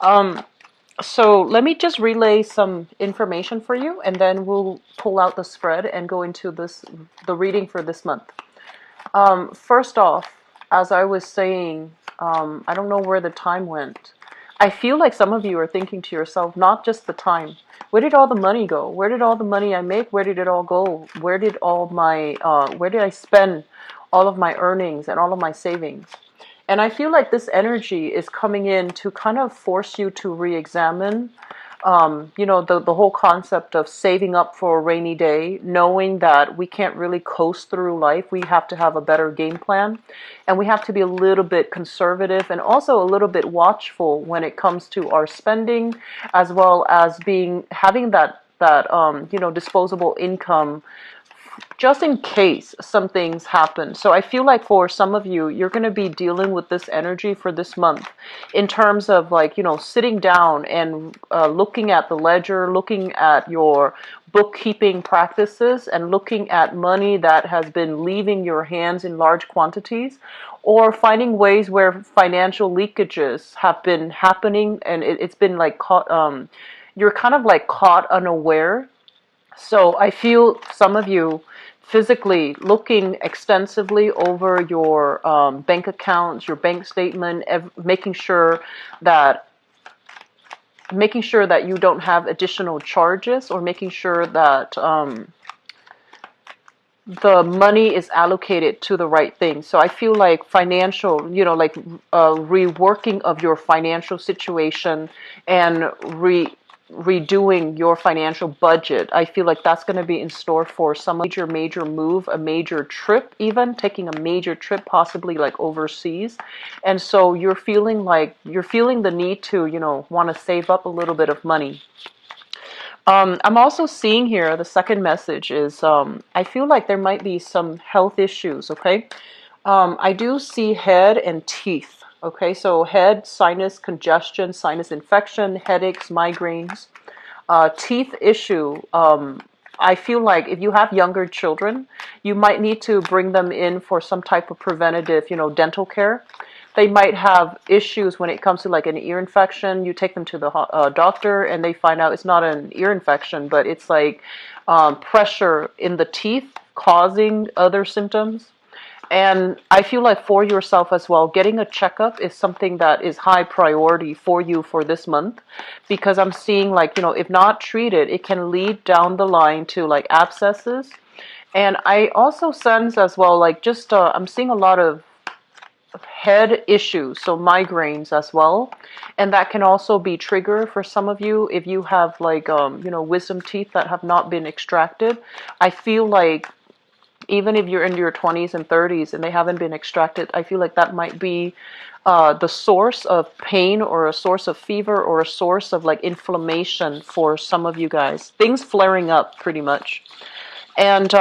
Um, so let me just relay some information for you, and then we'll pull out the spread and go into the reading for this month. First off, as I was saying, I don't know where the time went. I feel like some of you are thinking to yourself, not just the time. Where did all the money go? Where did all the money I make? Where did it all go? Where did I spend all of my earnings and all of my savings? And I feel like this energy is coming in to kind of force you to re-examine, the whole concept of saving up for a rainy day, knowing that we can't really coast through life. We have to have a better game plan, and we have to be a little bit conservative and also a little bit watchful when it comes to our spending, as well as having that disposable income just in case some things happen. So I feel like for some of you, you're going to be dealing with this energy for this month in terms of sitting down and looking at the ledger, looking at your bookkeeping practices, and looking at money that has been leaving your hands in large quantities, or finding ways where financial leakages have been happening, and it's been like caught, you're kind of like caught unaware. So I feel some of you physically looking extensively over your bank accounts, your bank statement, that making sure that you don't have additional charges, or making sure that the money is allocated to the right thing. So I feel like financial, reworking of your financial situation and redoing your financial budget. I feel like that's going to be in store for some major move, a major trip, even taking a major trip, possibly like overseas. And so you're feeling the need to, want to save up a little bit of money. I'm also seeing here the second message is I feel like there might be some health issues, okay? I do see head and teeth, okay? So head, sinus congestion, sinus infection, headaches, migraines. Teeth issue, I feel like if you have younger children, you might need to bring them in for some type of preventative, dental care. They might have issues when it comes to like an ear infection. You take them to the doctor, and they find out it's not an ear infection, but it's like pressure in the teeth causing other symptoms. And I feel like for yourself as well, getting a checkup is something that is high priority for you for this month, because I'm seeing like, if not treated, it can lead down the line to like abscesses. And I also sense as well, like just, I'm seeing a lot of head issues, so migraines as well. And that can also be trigger for some of you if you have like, wisdom teeth that have not been extracted. I feel like even if you're in your 20s and 30s and they haven't been extracted, I feel like that might be the source of pain, or a source of fever, or a source of like inflammation for some of you guys. Things flaring up pretty much. And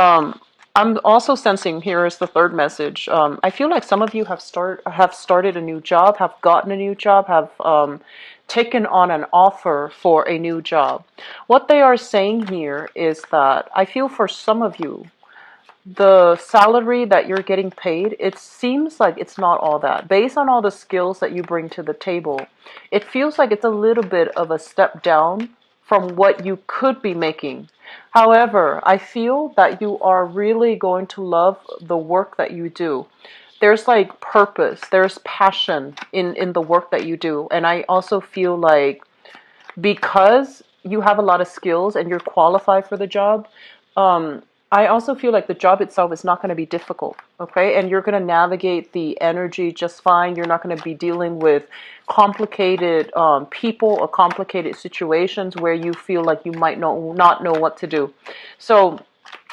I'm also sensing, here is the third message. I feel like some of you have started a new job, have gotten a new job, have taken on an offer for a new job. What they are saying here is that I feel for some of you, the salary that you're getting paid, it seems like it's not all that. Based on all the skills that you bring to the table, it feels like it's a little bit of a step down from what you could be making. However, I feel that you are really going to love the work that you do. There's like purpose, there's passion in the work that you do. And I also feel like because you have a lot of skills and you're qualified for the job, I also feel like the job itself is not going to be difficult, okay? And you're going to navigate the energy just fine. You're not going to be dealing with complicated people or complicated situations where you feel like you might not know what to do. So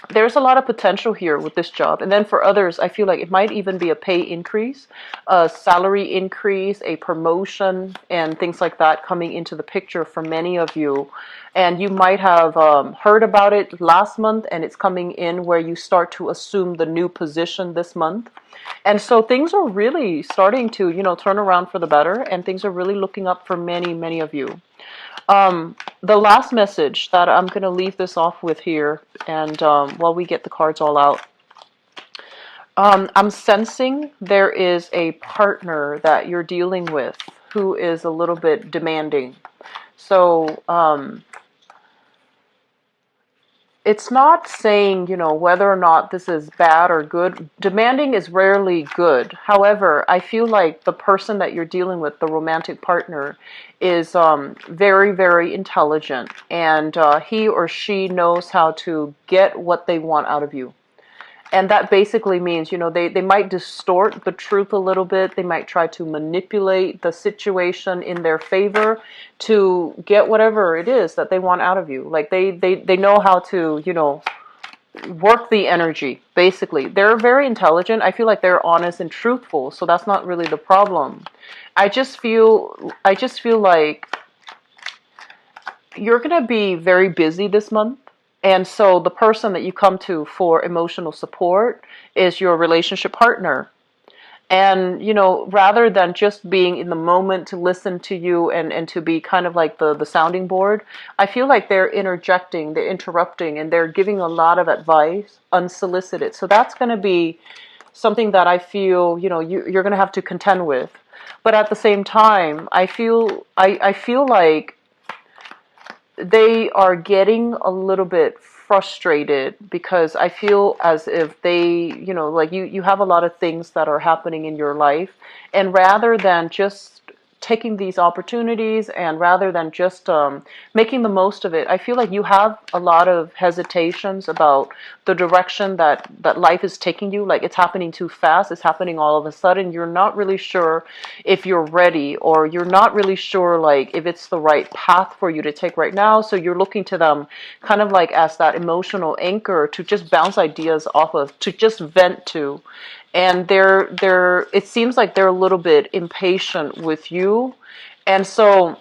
there's a lot of potential here with this job. And then for others, I feel like it might even be a pay increase, a salary increase, a promotion, and things like that coming into the picture for many of you. And you might have heard about it last month, and it's coming in where you start to assume the new position this month. And so things are really starting to, turn around for the better, and things are really looking up for many, many of you. The last message that I'm going to leave this off with here, and while we get the cards all out, I'm sensing there is a partner that you're dealing with. who is a little bit demanding. So it's not saying, whether or not this is bad or good. Demanding is rarely good. However, I feel like the person that you're dealing with, the romantic partner, is very, very intelligent, and he or she knows how to get what they want out of you. And that basically means, they might distort the truth a little bit. They might try to manipulate the situation in their favor to get whatever it is that they want out of you. Like they know how to, work the energy, basically. They're very intelligent. I feel like they're honest and truthful, so that's not really the problem. I just feel like you're going to be very busy this month. And so the person that you come to for emotional support is your relationship partner. And, rather than just being in the moment to listen to you and to be kind of like the sounding board, I feel like they're interjecting, they're interrupting, and they're giving a lot of advice unsolicited. So that's going to be something that I feel, you're going to have to contend with. But at the same time, I feel like they are getting a little bit frustrated because I feel as if they, like you have a lot of things that are happening in your life, and rather than just taking these opportunities and rather than just making the most of it, I feel like you have a lot of hesitations about the direction that life is taking you. Like, it's happening too fast, it's happening all of a sudden. You're not really sure if you're ready, or you're not really sure like if it's the right path for you to take right now. So you're looking to them kind of like as that emotional anchor to just bounce ideas off of, to just vent to. And they're it seems like they're a little bit impatient with you. And so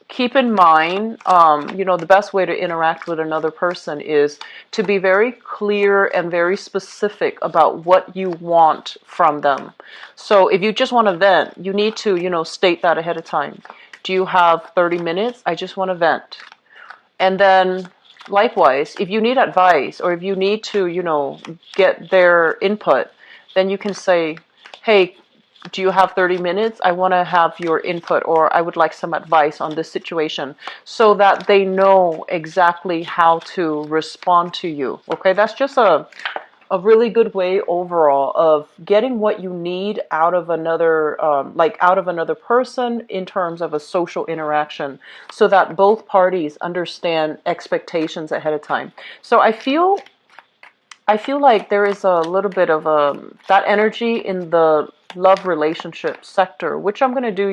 keep in mind, the best way to interact with another person is to be very clear and very specific about what you want from them. So if you just want to vent, you need to, state that ahead of time. Do you have 30 minutes? I just want to vent. And then likewise, if you need advice or if you need to, get their input, then you can say, hey, do you have 30 minutes? I want to have your input, or I would like some advice on this situation, so that they know exactly how to respond to you. Okay, that's just a really good way overall of getting what you need out of another, out of another person in terms of a social interaction, so that both parties understand expectations ahead of time. So I feel like there is a little bit of that energy in the love relationship sector, which I'm going to do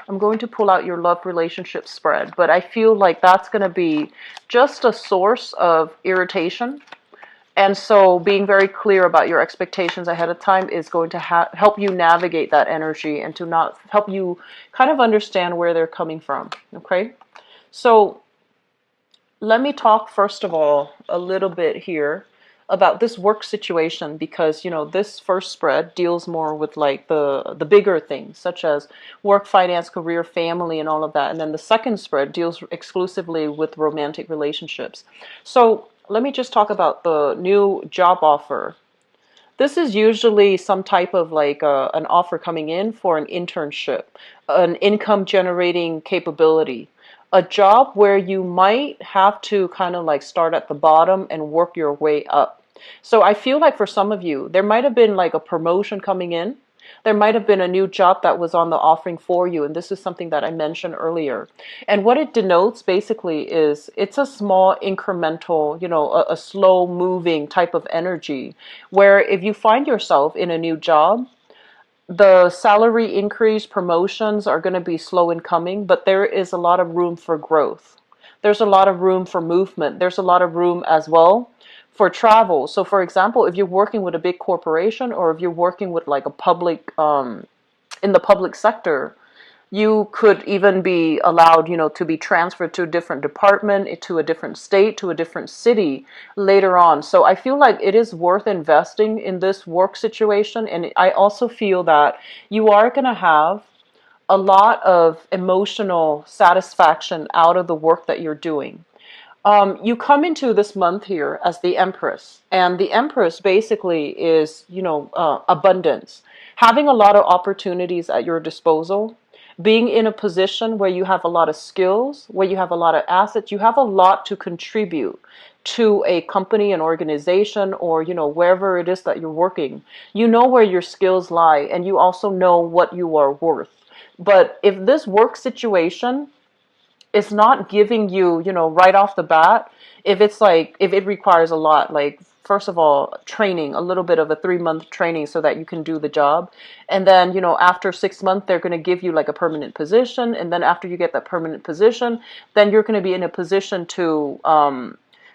I'm going to pull out your love relationship spread, but I feel like that's going to be just a source of irritation. And so being very clear about your expectations ahead of time is going to help you navigate that energy and to not help you kind of understand where they're coming from. Okay? So let me talk first of all a little bit here about this work situation, because this first spread deals more with like the bigger things such as work, finance, career, family, and all of that, and then the second spread deals exclusively with romantic relationships. So let me just talk about the new job offer. This is usually some type of like an offer coming in for an internship, an income generating capability, a job where you might have to kind of like start at the bottom and work your way up. So I feel like for some of you, there might have been like a promotion coming in. There might have been a new job that was on the offering for you. And this is something that I mentioned earlier. And what it denotes basically is it's a small incremental, a slow moving type of energy, where if you find yourself in a new job, the salary increase, promotions are going to be slow in coming, but there is a lot of room for growth. There's a lot of room for movement. There's a lot of room as well for travel. So for example, if you're working with a big corporation, or if you're working with like a public, in the public sector, you could even be allowed, to be transferred to a different department, to a different state, to a different city later on. So I feel like it is worth investing in this work situation. And I also feel that you are going to have a lot of emotional satisfaction out of the work that you're doing. You come into this month here as the Empress, and the Empress basically is, abundance, having a lot of opportunities at your disposal, being in a position where you have a lot of skills, where you have a lot of assets, you have a lot to contribute to a company, an organization, or, wherever it is that you're working. You know where your skills lie, and you also know what you are worth. But if this work situation, it's not giving you, right off the bat, if it requires a lot, like, first of all, training, a little bit of a 3-month training so that you can do the job. And then, after 6 months, they're going to give you like a permanent position. And then after you get that permanent position, then you're going to be in a position to,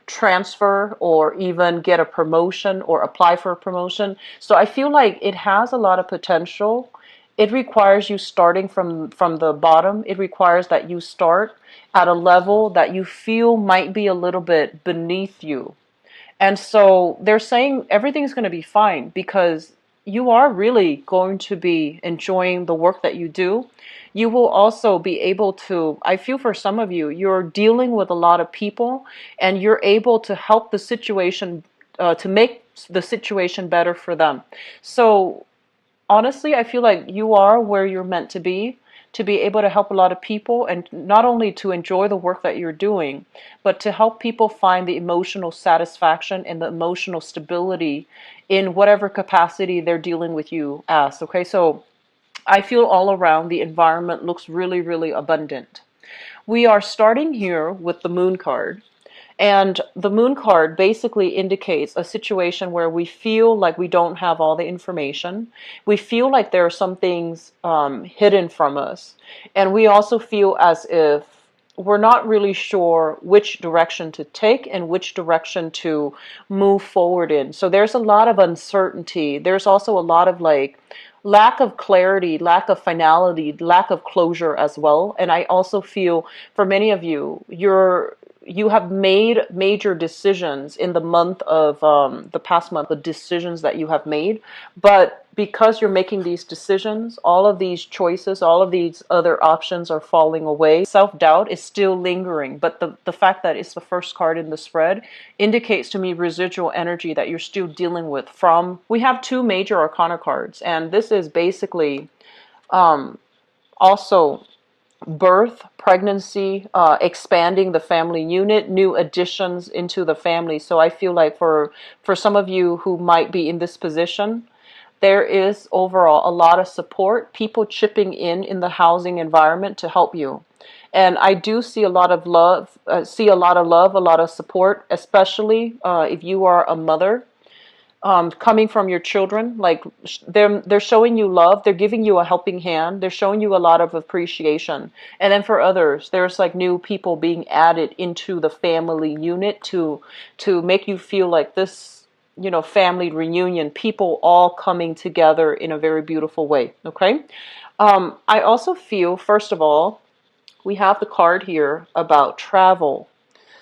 transfer or even get a promotion or apply for a promotion. So I feel like it has a lot of potential. It requires you starting from the bottom. It requires that you start at a level that you feel might be a little bit beneath you. And so they're saying everything's going to be fine because you are really going to be enjoying the work that you do. You will also be able to, I feel for some of you, you're dealing with a lot of people and you're able to help the situation, to make the situation better for them. So honestly, I feel like you are where you're meant to be able to help a lot of people, and not only to enjoy the work that you're doing, but to help people find the emotional satisfaction and the emotional stability in whatever capacity they're dealing with you as. Okay, so I feel all around the environment looks really, really abundant. We are starting here with the moon card. And the moon card basically indicates a situation where we feel like we don't have all the information. We feel like there are some things hidden from us. And we also feel as if we're not really sure which direction to take and which direction to move forward in. So there's a lot of uncertainty. There's also a lot of like lack of clarity, lack of finality, lack of closure as well. And I also feel for many of you, you have made major decisions in the month of the past month, the decisions that you have made. But because you're making these decisions, all of these choices, all of these other options are falling away. Self-doubt is still lingering, but the fact that it's the first card in the spread indicates to me residual energy that you're still dealing with from, we have two major arcana cards, and this is basically also birth, pregnancy, expanding the family unit, new additions into the family. So I feel like for some of you who might be in this position, there is overall a lot of support, people chipping in the housing environment to help you. And I do see a lot of love, a lot of support, especially if you are a mother, coming from your children. Like they're showing you love, they're giving you a helping hand, they're showing you a lot of appreciation. And then for others, there's like new people being added into the family unit to make you feel like this, family reunion, people all coming together in a very beautiful way. Okay. I also feel, first of all, we have the card here about travel.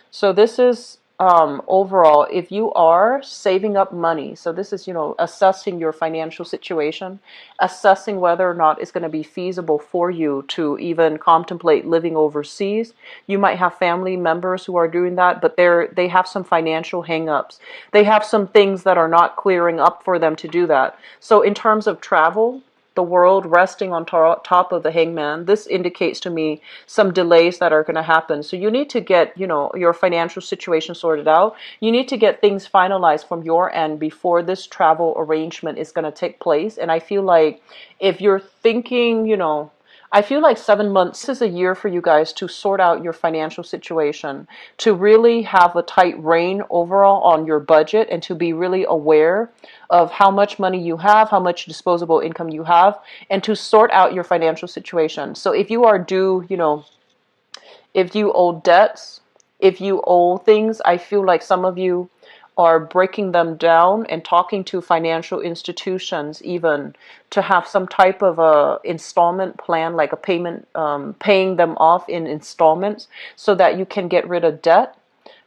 So this is overall, if you are saving up money, so this is, assessing your financial situation, assessing whether or not it's going to be feasible for you to even contemplate living overseas. You might have family members who are doing that, but they have some financial hangups. They have some things that are not clearing up for them to do that. So in terms of travel, the world resting on top of the hangman, this indicates to me some delays that are going to happen. So you need to get, your financial situation sorted out. You need to get things finalized from your end before this travel arrangement is going to take place. And I feel like if you're thinking, I feel like 7 months is a year for you guys to sort out your financial situation, to really have a tight rein overall on your budget, and to be really aware of how much money you have, how much disposable income you have, and to sort out your financial situation. So if you are due, if you owe debts, if you owe things, I feel like some of you are breaking them down and talking to financial institutions even to have some type of a installment plan, like a payment, paying them off in installments so that you can get rid of debt,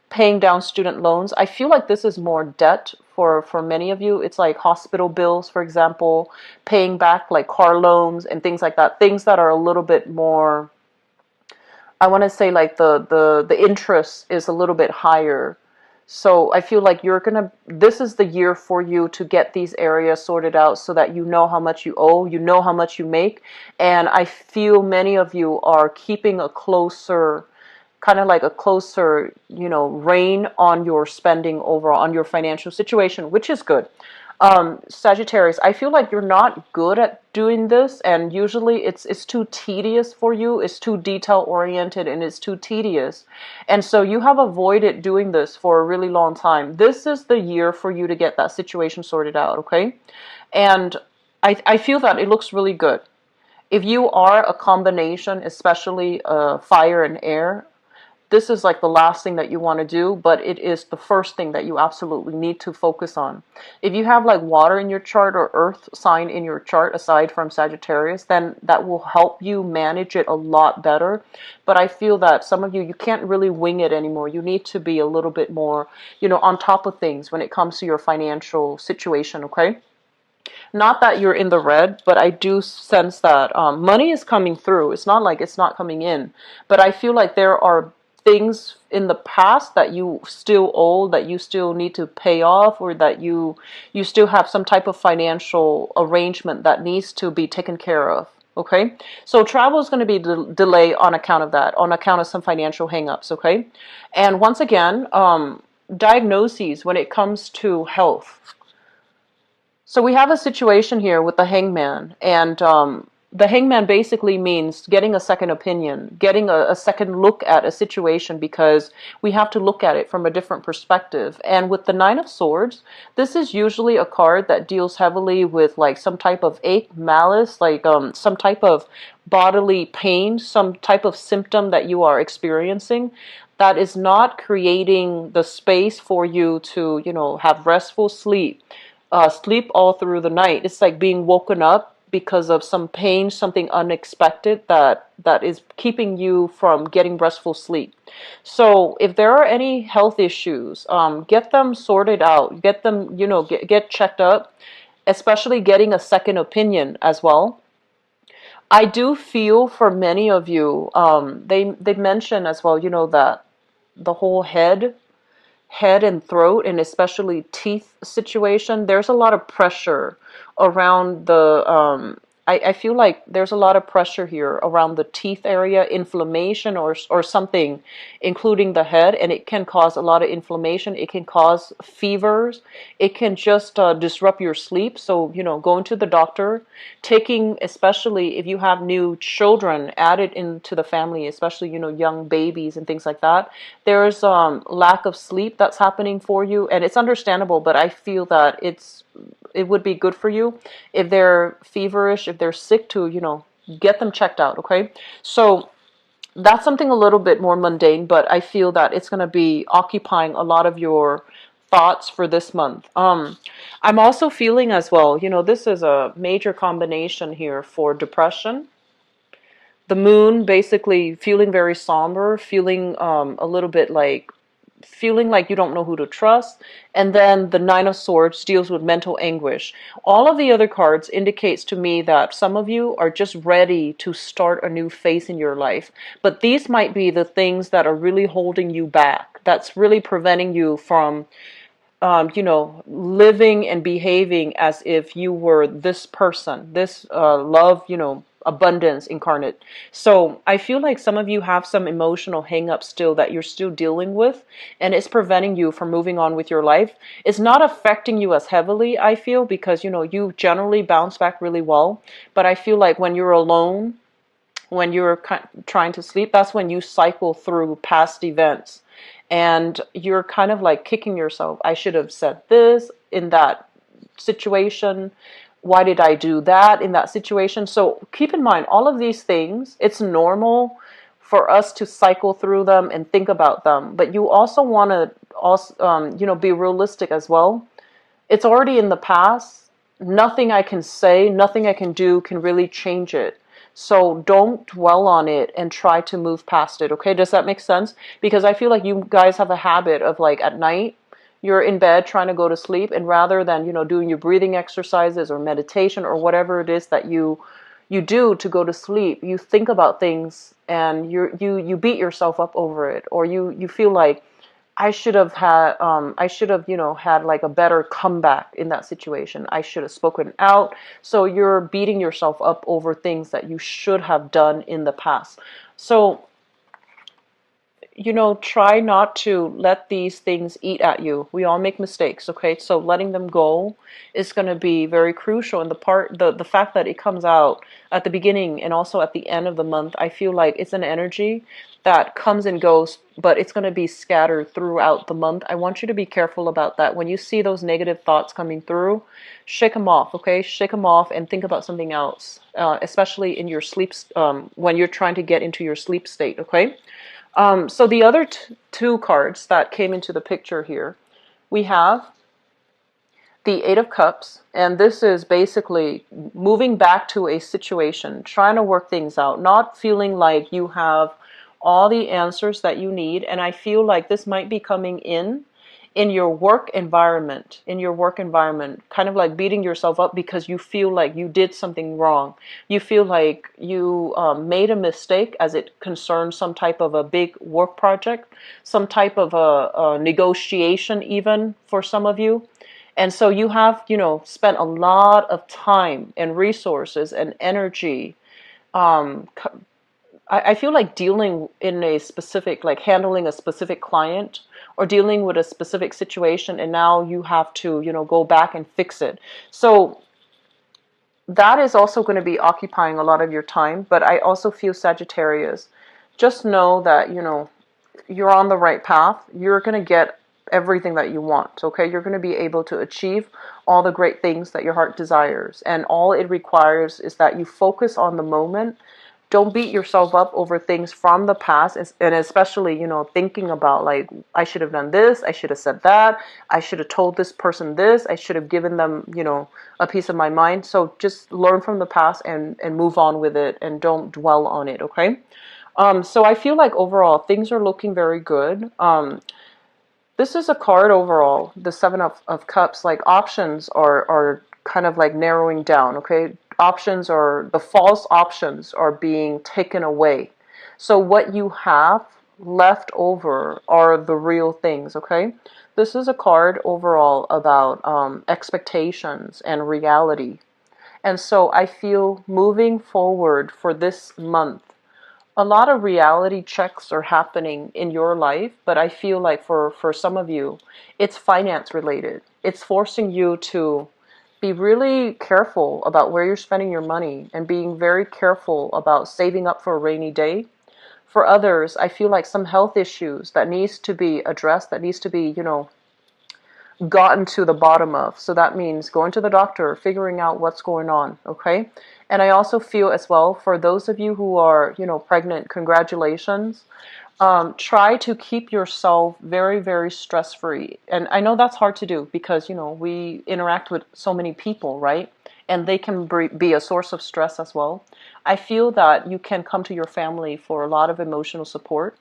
paying down student loans. I feel like this is more debt for many of you. It's like hospital bills, for example, paying back like car loans and things like that, things that are a little bit more I want to say like the interest is a little bit higher. So I feel like this is the year for you to get these areas sorted out so that you know how much you owe, you know how much you make. And I feel many of you are keeping a closer, kind of like a closer, rein on your spending overall, on your financial situation, which is good. Sagittarius, I feel like you're not good at doing this, and usually it's too tedious for you. It's too detail oriented, and it's too tedious, and so you have avoided doing this for a really long time. This is the year for you to get that situation sorted out, okay? And I feel that it looks really good. If you are a combination, especially fire and air, this is like the last thing that you want to do, but it is the first thing that you absolutely need to focus on. If you have like water in your chart or earth sign in your chart aside from Sagittarius, then that will help you manage it a lot better. But I feel that some of you can't really wing it anymore. You need to be a little bit more, on top of things when it comes to your financial situation, okay? Not that you're in the red, but I do sense that money is coming through. It's not like it's not coming in, but I feel like there are things in the past that you still owe, that you still need to pay off, or that you still have some type of financial arrangement that needs to be taken care of. Okay, so travel is going to be delayed on account of that, on account of some financial hangups. Okay, and once again, diagnoses when it comes to health. So we have a situation here with the hangman, and the hangman basically means getting a second opinion, getting a second look at a situation, because we have to look at it from a different perspective. And with the Nine of Swords, this is usually a card that deals heavily with like some type of ache, malice, like some type of bodily pain, some type of symptom that you are experiencing that is not creating the space for you to, have restful sleep. Sleep all through the night. It's like being woken up because of some pain, something unexpected that is keeping you from getting restful sleep. So if there are any health issues, get them sorted out. Get them, get checked up, especially getting a second opinion as well. I do feel for many of you, they mention as well, that the whole head and throat, and especially teeth situation, there's a lot of pressure around I feel like there's a lot of pressure here around the teeth area, inflammation or something, including the head, and it can cause a lot of inflammation. It can cause fevers. It can just disrupt your sleep. So, going to the doctor, taking, especially if you have new children added into the family, especially, young babies and things like that, there's lack of sleep that's happening for you, and it's understandable, but I feel that it would be good for you if they're feverish, if they're sick, to, get them checked out, okay? So that's something a little bit more mundane, but I feel that it's going to be occupying a lot of your thoughts for this month. I'm also feeling as well, this is a major combination here for depression. The moon basically feeling very somber, feeling a little bit like feeling like you don't know who to trust. And then the Nine of Swords deals with mental anguish. All of the other cards indicates to me that some of you are just ready to start a new phase in your life. But these might be the things that are really holding you back. That's really preventing you from living and behaving as if you were this person, this love, abundance incarnate. So I feel like some of you have some emotional hang-ups still that you're still dealing with, and it's preventing you from moving on with your life. It's not affecting you as heavily, I feel, because, you generally bounce back really well. But I feel like when you're alone, when you're trying to sleep, that's when you cycle through past events. And you're kind of like kicking yourself. I should have said this in that situation. Why did I do that in that situation? So keep in mind, all of these things, it's normal for us to cycle through them and think about them. But you also want to be realistic as well. It's already in the past. Nothing I can say, nothing I can do can really change it. So don't dwell on it and try to move past it, okay? Does that make sense? Because I feel like you guys have a habit of like at night, you're in bed trying to go to sleep, and rather than, doing your breathing exercises or meditation or whatever it is that you you do to go to sleep, you think about things and you beat yourself up over it, or you feel like I should have, had like a better comeback in that situation. I should have spoken out. So you're beating yourself up over things that you should have done in the past. So try not to let these things eat at you. We all make mistakes, okay? So letting them go is going to be very crucial. And the fact that it comes out at the beginning and also at the end of the month, I feel like it's an energy that comes and goes, but it's going to be scattered throughout the month. I want you to be careful about that. When you see those negative thoughts coming through, shake them off, okay? Shake them off and think about something else, especially in your sleep, when you're trying to get into your sleep state, okay? So the other two cards that came into the picture here, we have the Eight of Cups, and this is basically moving back to a situation, trying to work things out, not feeling like you have all the answers that you need. And I feel like this might be coming in your work environment, kind of like beating yourself up because you feel like you did something wrong. You feel like you made a mistake as it concerns some type of a big work project, some type of a negotiation even for some of you. And so you have, spent a lot of time and resources and energy. I feel like dealing in a specific, like handling a specific client or dealing with a specific situation, and now you have to, go back and fix it. So that is also going to be occupying a lot of your time. But I also feel, Sagittarius, just know that, you're on the right path. You're going to get everything that you want, okay? You're going to be able to achieve all the great things that your heart desires. And all it requires is that you focus on the moment. Don't beat yourself up over things from the past, and especially, thinking about like, I should have done this, I should have said that, I should have told this person this, I should have given them, a piece of my mind. So just learn from the past and move on with it, and don't dwell on it, okay? So I feel like overall things are looking very good. This is a card overall, the Seven of Cups, like options are kind of like narrowing down, okay? Options are, the false options are being taken away. So what you have left over are the real things, okay? This is a card overall about expectations and reality. And so I feel moving forward for this month, a lot of reality checks are happening in your life, but I feel like for some of you, it's finance related. It's forcing you to be really careful about where you're spending your money and being very careful about saving up for a rainy day. For others, I feel like some health issues that needs to be addressed, that needs to be, gotten to the bottom of. So that means going to the doctor, figuring out what's going on, okay? And I also feel as well, for those of you who are, pregnant, congratulations. Try to keep yourself very, very stress-free. And I know that's hard to do because, we interact with so many people, right? And they can be a source of stress as well. I feel that you can come to your family for a lot of emotional support.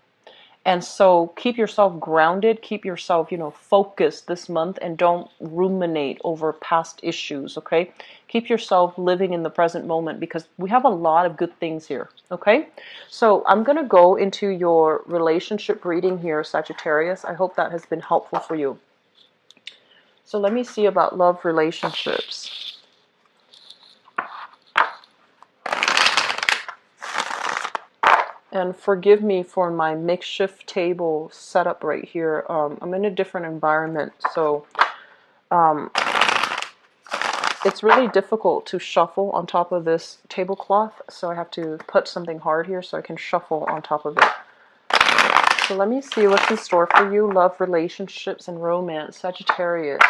And so keep yourself grounded, keep yourself, focused this month, and don't ruminate over past issues, okay? Keep yourself living in the present moment because we have a lot of good things here, okay? So I'm going to go into your relationship reading here, Sagittarius. I hope that has been helpful for you. So let me see about love relationships. And forgive me for my makeshift table setup right here. I'm in a different environment, so it's really difficult to shuffle on top of this tablecloth. So I have to put something hard here so I can shuffle on top of it. So let me see what's in store for you. Love, relationships, and romance. Sagittarius.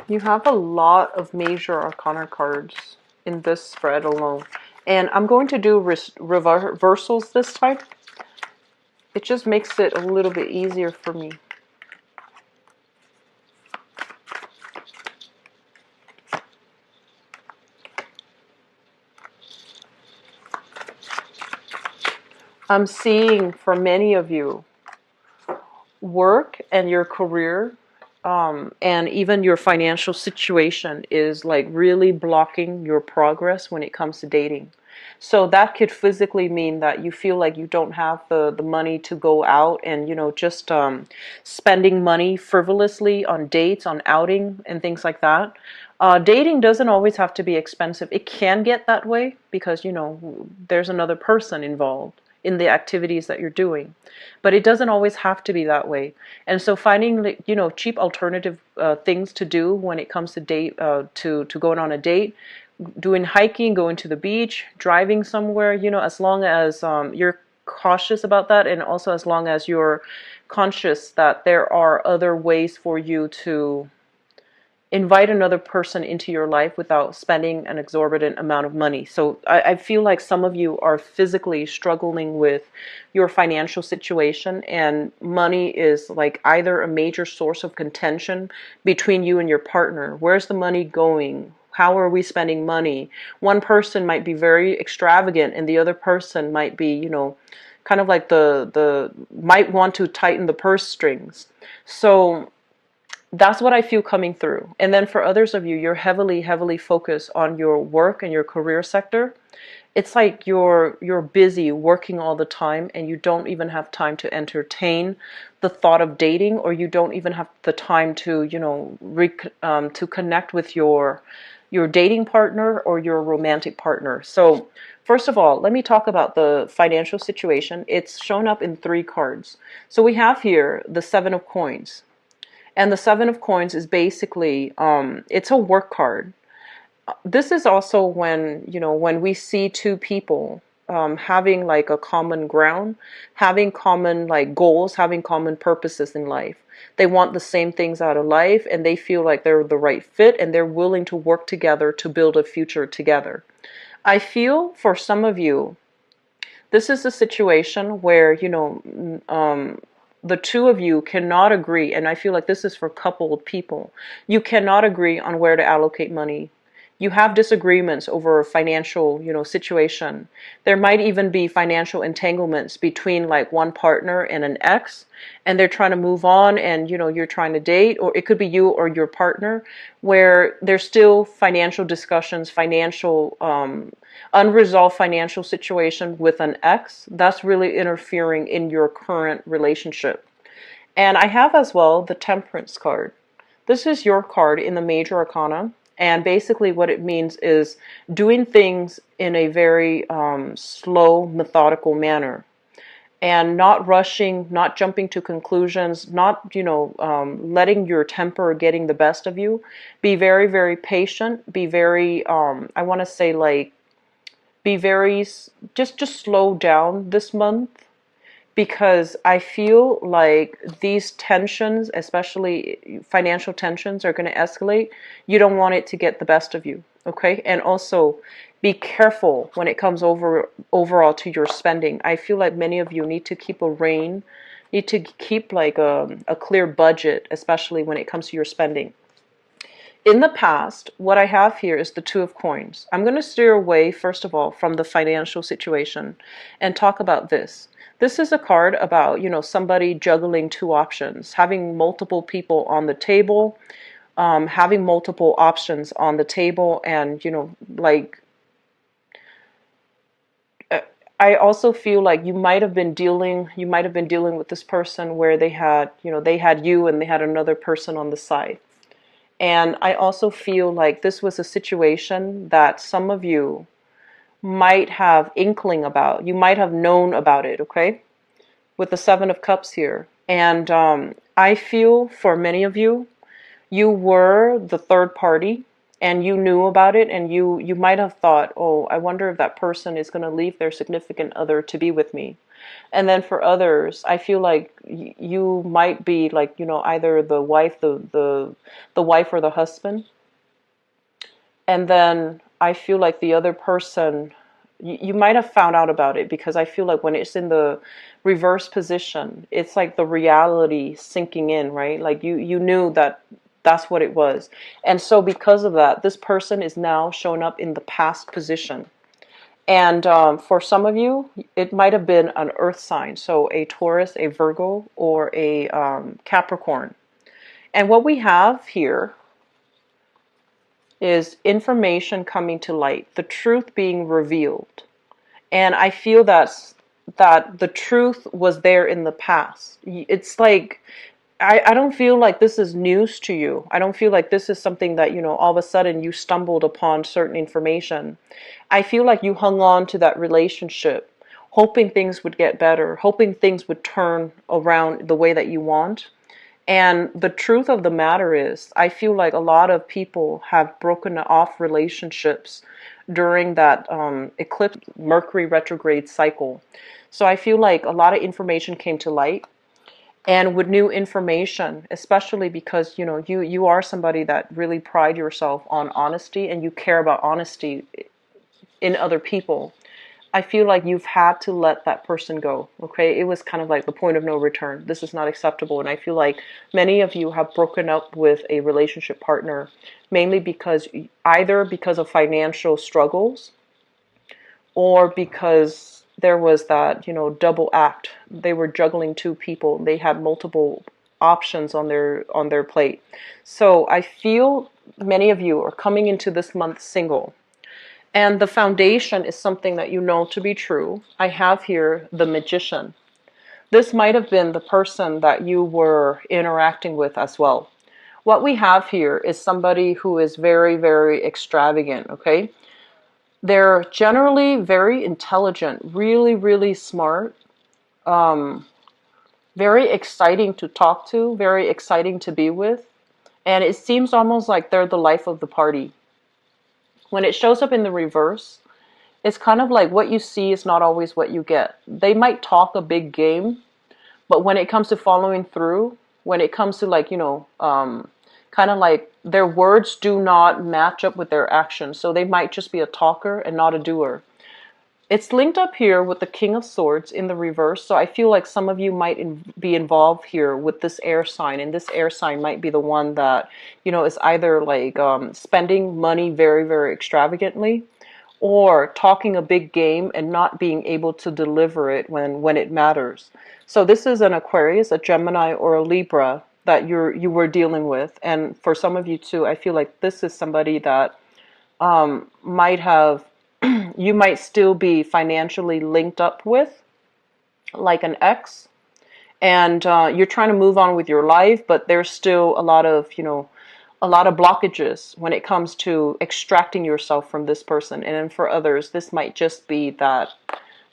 You have a lot of major arcana cards in this spread alone. And I'm going to do reversals this time. It just makes it a little bit easier for me. I'm seeing for many of you, work and your career and even your financial situation is like really blocking your progress when it comes to dating. So that could physically mean that you feel like you don't have the money to go out and, just spending money frivolously on dates, on outing, and things like that. Dating doesn't always have to be expensive. It can get that way because, there's another person involved in the activities that you're doing. But it doesn't always have to be that way. And so finding, cheap alternative things to do when it comes to date, to going on a date, doing hiking, going to the beach, driving somewhere, as long as you're cautious about that, and also as long as you're conscious that there are other ways for you to invite another person into your life without spending an exorbitant amount of money. So I feel like some of you are physically struggling with your financial situation, and money is like either a major source of contention between you and your partner. Where's the money going? How are we spending money? One person might be very extravagant and the other person might be, kind of like the might want to tighten the purse strings. So that's what I feel coming through. And then for others of you, you're heavily, heavily focused on your work and your career sector. It's like you're busy working all the time and you don't even have time to entertain the thought of dating, or you don't even have the time to, to connect with your dating partner or your romantic partner. So first of all, let me talk about the financial situation. It's shown up in 3 cards. So we have here the 7 of Coins. And the 7 of Coins is basically, it's a work card. This is also when, when we see 2 people having like a common ground, having common like goals, having common purposes in life. They want the same things out of life and they feel like they're the right fit and they're willing to work together to build a future together. I feel for some of you, this is a situation where, the 2 of you cannot agree, and I feel like this is for coupled people. You cannot agree on where to allocate money. You have disagreements over a financial, situation. There might even be financial entanglements between like one partner and an ex, and they're trying to move on and, you're trying to date, or it could be you or your partner, where there's still financial discussions, unresolved financial situation with an ex that's really interfering in your current relationship. And I have as well the Temperance card. This is your card in the major arcana, and basically what it means is doing things in a very slow, methodical manner, and not rushing, not jumping to conclusions, not letting your temper getting the best of you. Be very, very patient. Be very I want to say like be very, just slow down this month, because I feel like these tensions, especially financial tensions, are going to escalate. You don't want it to get the best of you, okay? And also be careful when it comes overall to your spending. I feel like many of you need to keep need to keep like a clear budget, especially when it comes to your spending. In the past, what I have here is the 2 of Coins. I'm going to steer away, first of all, from the financial situation and talk about this. This is a card about, somebody juggling 2 options, having multiple people on the table, having multiple options on the table, and, I also feel like you might have been dealing with this person where they had you and they had another person on the side. And I also feel like this was a situation that some of you might have inkling about. You might have known about it, okay? With the 7 of Cups here. And I feel for many of you, you were the third party and you knew about it, and you might have thought, oh, I wonder if that person is going to leave their significant other to be with me. And then for others, I feel like you might be like, either the wife, the wife or the husband. And then I feel like the other person, you might have found out about it, because I feel like when it's in the reverse position, it's like the reality sinking in, right? Like you knew that that's what it was. And so because of that, this person is now showing up in the past position. And for some of you, it might have been an earth sign, so a Taurus, a Virgo, or a Capricorn. And what we have here is information coming to light, the truth being revealed. And I feel that the truth was there in the past. It's like, I don't feel like this is news to you. I don't feel like this is something that, all of a sudden you stumbled upon certain information. I feel like you hung on to that relationship, hoping things would get better, hoping things would turn around the way that you want. And the truth of the matter is, I feel like a lot of people have broken off relationships during that eclipse Mercury retrograde cycle. So I feel like a lot of information came to light. And with new information, especially because, you are somebody that really pride yourself on honesty, and you care about honesty in other people. I feel like you've had to let that person go, okay? It was kind of like the point of no return. This is not acceptable. And I feel like many of you have broken up with a relationship partner, mainly because either because of financial struggles, or because there was that, double act. They were juggling two people. They had multiple options on their plate. So I feel many of you are coming into this month single. And the foundation is something that you know to be true. I have here the Magician. This might have been the person that you were interacting with as well. What we have here is somebody who is very, very extravagant, okay? They're generally very intelligent, really, really smart, very exciting to talk to, very exciting to be with. And it seems almost like they're the life of the party. When it shows up in the reverse, it's kind of like what you see is not always what you get. They might talk a big game, but when it comes to following through, when it comes to like, kind of like their words do not match up with their actions. So they might just be a talker and not a doer. It's linked up here with the King of Swords in the reverse. So I feel like some of you might be involved here with this air sign. And this air sign might be the one that, is either like spending money very, very extravagantly, or talking a big game and not being able to deliver it when it matters. So this is an Aquarius, a Gemini, or a Libra that you were dealing with. And for some of you too, I feel like this is somebody that might have, you might still be financially linked up with, like an ex, and you're trying to move on with your life, but there's still a lot of blockages when it comes to extracting yourself from this person. And then for others, this might just be that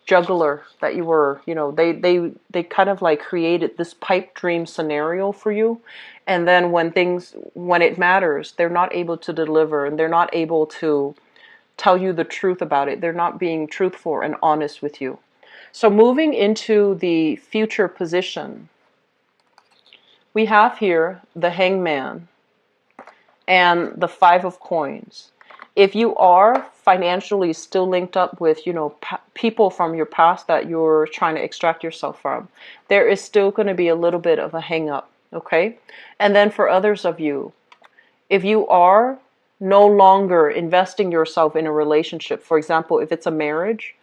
juggler that you were, they kind of like created this pipe dream scenario for you. And then when it matters, they're not able to deliver, and they're not able to tell you the truth about it. They're not being truthful and honest with you. So moving into the future position, we have here the Hangman and the Five of Coins. If you are financially still linked up with, people from your past that you're trying to extract yourself from, there is still going to be a little bit of a hang up, okay? And then for others of you, if you are no longer investing yourself in a relationship, for example, if it's a marriage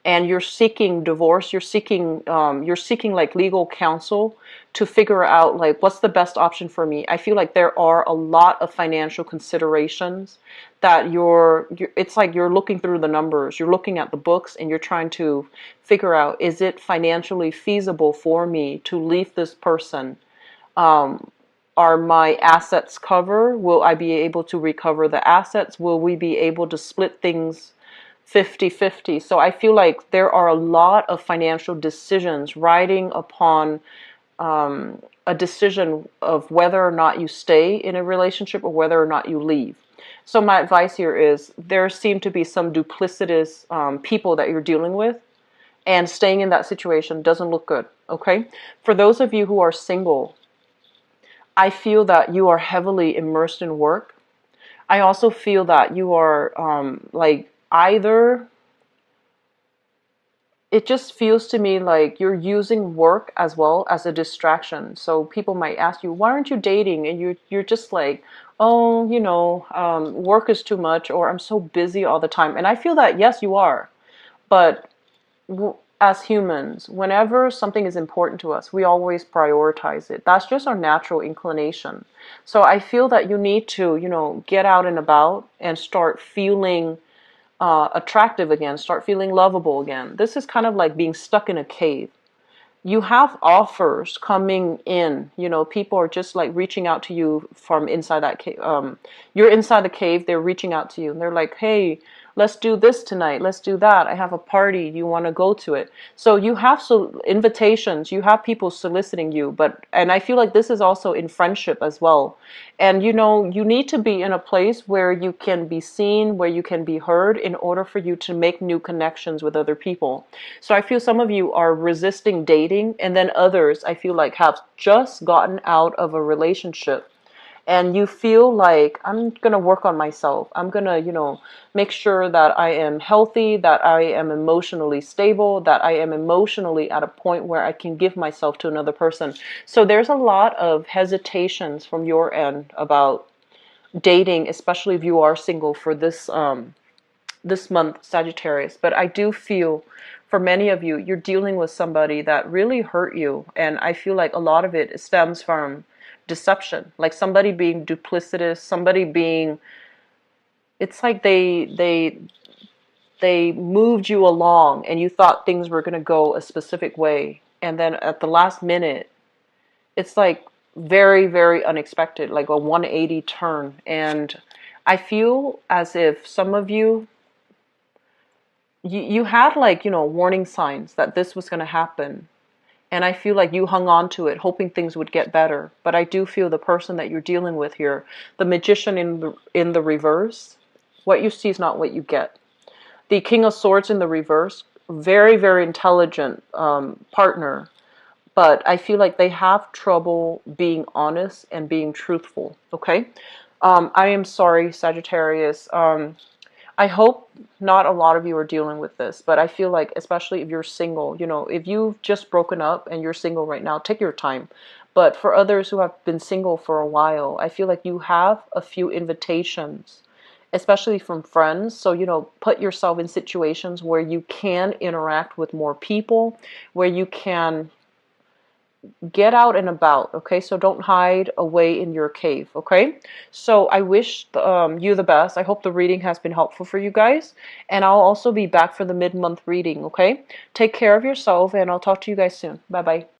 and you're seeking divorce, you're seeking like legal counsel to figure out like what's the best option for me. I feel like there are a lot of financial considerations that it's like you're looking through the numbers, you're looking at the books, and you're trying to figure out, is it financially feasible for me to leave this person? Are my assets covered? Will I be able to recover the assets? Will we be able to split things 50-50? So I feel like there are a lot of financial decisions riding upon a decision of whether or not you stay in a relationship or whether or not you leave. So my advice here is there seem to be some duplicitous people that you're dealing with. and staying in that situation doesn't look good, okay? For those of you who are single, I feel that you are heavily immersed in work. I also feel that you are like either, it just feels to me like you're using work as well as a distraction. So people might ask you, why aren't you dating? And you're just like, oh, work is too much, or I'm so busy all the time. And I feel that, yes, you are. But as humans, whenever something is important to us, we always prioritize it. That's just our natural inclination. So I feel that you need to, get out and about and start feeling attractive again, start feeling lovable again. This is kind of like being stuck in a cave. You have offers coming in, people are just like reaching out to you from inside that cave. You're inside the cave, they're reaching out to you and they're like, hey, let's do this tonight, let's do that, I have a party, you want to go to it? So you have invitations, you have people soliciting you, and I feel like this is also in friendship as well. And you need to be in a place where you can be seen, where you can be heard, in order for you to make new connections with other people. So I feel some of you are resisting dating, and then others, I feel like, have just gotten out of a relationship. And you feel like, I'm going to work on myself. I'm going to, make sure that I am healthy, that I am emotionally stable, that I am emotionally at a point where I can give myself to another person. So there's a lot of hesitations from your end about dating, especially if you are single for this month, Sagittarius. But I do feel for many of you, you're dealing with somebody that really hurt you. And I feel like a lot of it stems from deception, like somebody being duplicitous, somebody being, it's like they moved you along and you thought things were going to go a specific way, and then at the last minute it's like very, very unexpected, like a 180 turn. And I feel as if some of you had like, warning signs that this was going to happen. And I feel like you hung on to it, hoping things would get better. But I do feel the person that you're dealing with here, the magician in the reverse, what you see is not what you get. The King of Swords in the reverse, very, very intelligent partner. But I feel like they have trouble being honest and being truthful, okay? I am sorry, Sagittarius. I hope not a lot of you are dealing with this, but I feel like, especially if you're single, if you've just broken up and you're single right now, take your time. But for others who have been single for a while, I feel like you have a few invitations, especially from friends. So, put yourself in situations where you can interact with more people, where you can get out and about, okay? So don't hide away in your cave, okay? So I wish you the best. I hope the reading has been helpful for you guys. And I'll also be back for the mid-month reading, okay? Take care of yourself, and I'll talk to you guys soon. Bye-bye.